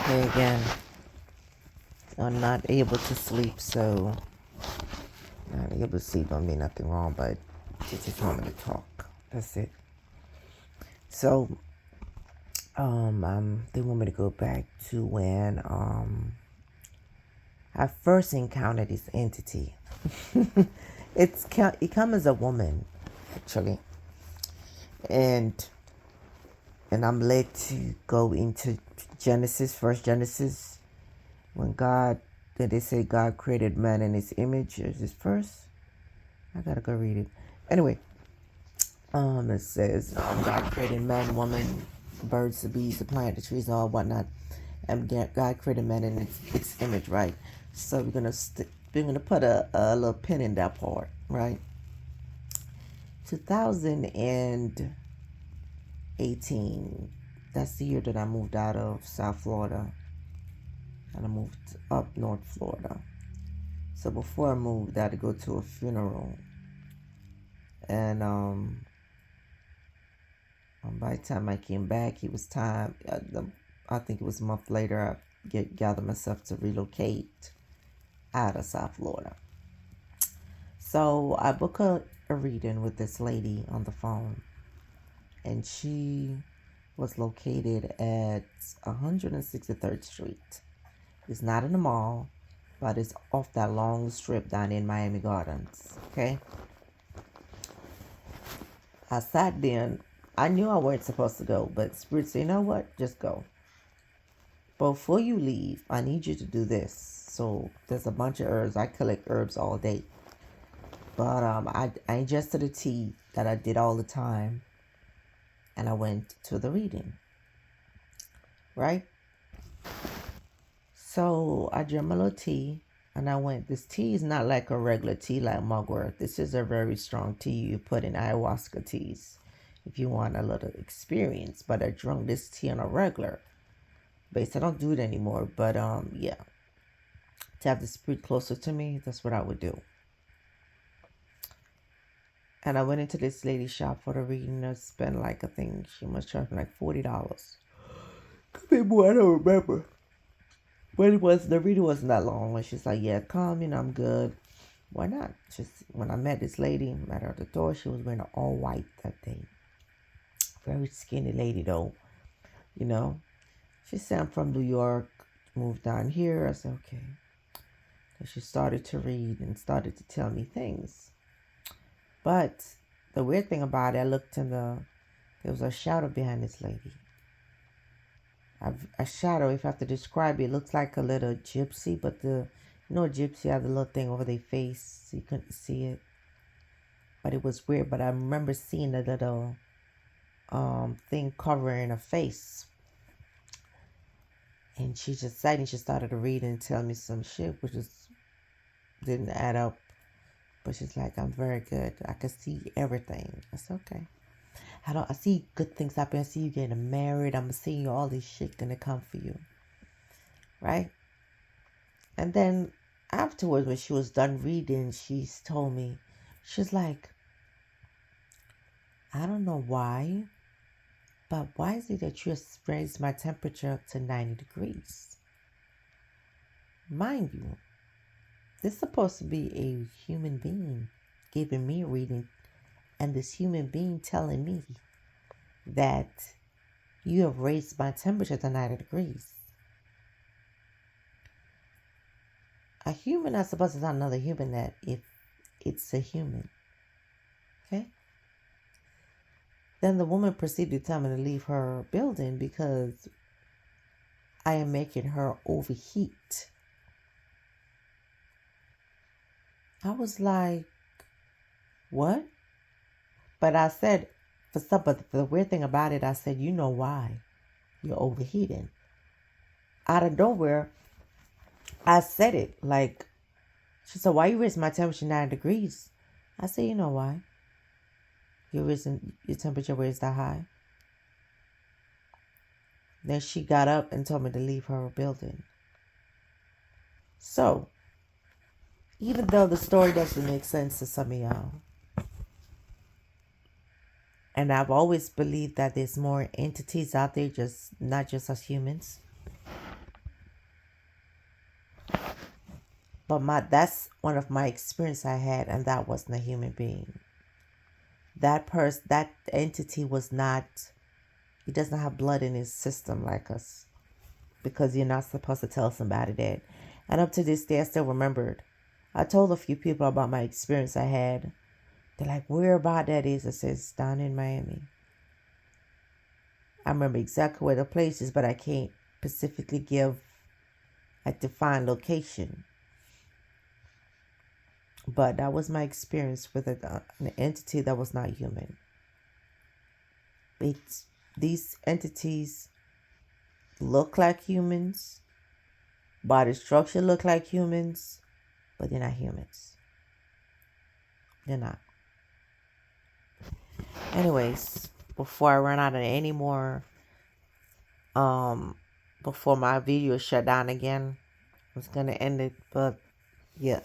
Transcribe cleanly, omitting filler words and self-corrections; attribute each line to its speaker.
Speaker 1: Hey again. I'm not able to sleep, so not able to sleep don't mean nothing wrong, but you just want me to talk. That's it. So, they want me to go back to when I first encountered this entity. It come as a woman, actually, and I'm led to go into Genesis, first Genesis, when God, did they say God created man in his image? Is this first? I gotta go read it. Anyway, it says God created man, woman, birds, the bees, the plant, the trees, and all whatnot, and God created man in its image, right? So we're gonna put a little pin in that part, right? 2018. That's the year that I moved out of South Florida, and I moved up North Florida. So before I moved, I had to go to a funeral, and by the time I came back, it was time. I think it was a month later. I gathered myself to relocate out of South Florida. So I booked a reading with this lady on the phone, and she was located at 163rd Street. It's not in the mall, but it's off that long strip down in Miami Gardens. Okay. I sat there. I knew I wasn't supposed to go, but Spirit said, "You know what? Just go. Before you leave, I need you to do this." So there's a bunch of herbs. I collect herbs all day. But I ingested a tea that I did all the time, and I went to the reading. Right? So I drank my little tea, and I went. This tea is not like a regular tea like mugwort. This is a very strong tea you put in ayahuasca teas if you want a little experience. But I drank this tea on a regular base. I don't do it anymore, but yeah. To have the spirit closer to me, that's what I would do. And I went into this lady's shop for the reading. I spent like, I think she must charge me like $40. Could be more, I don't remember. But the reading wasn't that long. And she's like, "Yeah, come, I'm good." Why not? Just when I met this lady, met her at the door, she was wearing all white that day. Very skinny lady though, you know. She said, "I'm from New York, moved down here." I said, "Okay." And she started to read and started to tell me things. But the weird thing about it, I looked there was a shadow behind this lady. A shadow, if I have to describe it, it looks like a little gypsy, but gypsy have the little thing over their face, so you couldn't see it. But it was weird. But I remember seeing a little thing covering her face. And she just sat and she started to read and tell me some shit, which just didn't add up. But she's like, "I'm very good. I can see everything." I said, "Okay. I see good things happen. I see you getting married. I'm seeing all this shit gonna come for you." Right? And then afterwards, when she was done reading, she told me, she's like, "I don't know why, but why is it that you raised my temperature up to 90 degrees? Mind you, this is supposed to be a human being giving me a reading, and this human being telling me that you have raised my temperature to 90 degrees. A human not supposed to tell another human that if it's a human." Okay? Then the woman proceeded to tell me to leave her building because I am making her overheat. I was like, "What?" But I said, but the weird thing about it, I said, "You know why you're overheating." Out of nowhere, I said it. Like, she said, "Why you raising my temperature 9 degrees?" I said, "You know why? Your temperature raised that high." Then she got up and told me to leave her building. So, even though the story doesn't make sense to some of y'all, and I've always believed that there's more entities out there, just not just us humans. But that's one of my experience I had, and that wasn't a human being. That entity was not. He doesn't have blood in his system like us, because you're not supposed to tell somebody that. And up to this day, I still remembered. I told a few people about my experience I had. They're like, "Where about that is?" I says, "Down in Miami." I remember exactly where the place is, but I can't specifically give a defined location. But that was my experience with an entity that was not human. These entities look like humans, body structure look like humans, but they're not humans. They're not. Anyways, before I run out of any more, before my video shut down again, I was gonna end it, but yeah.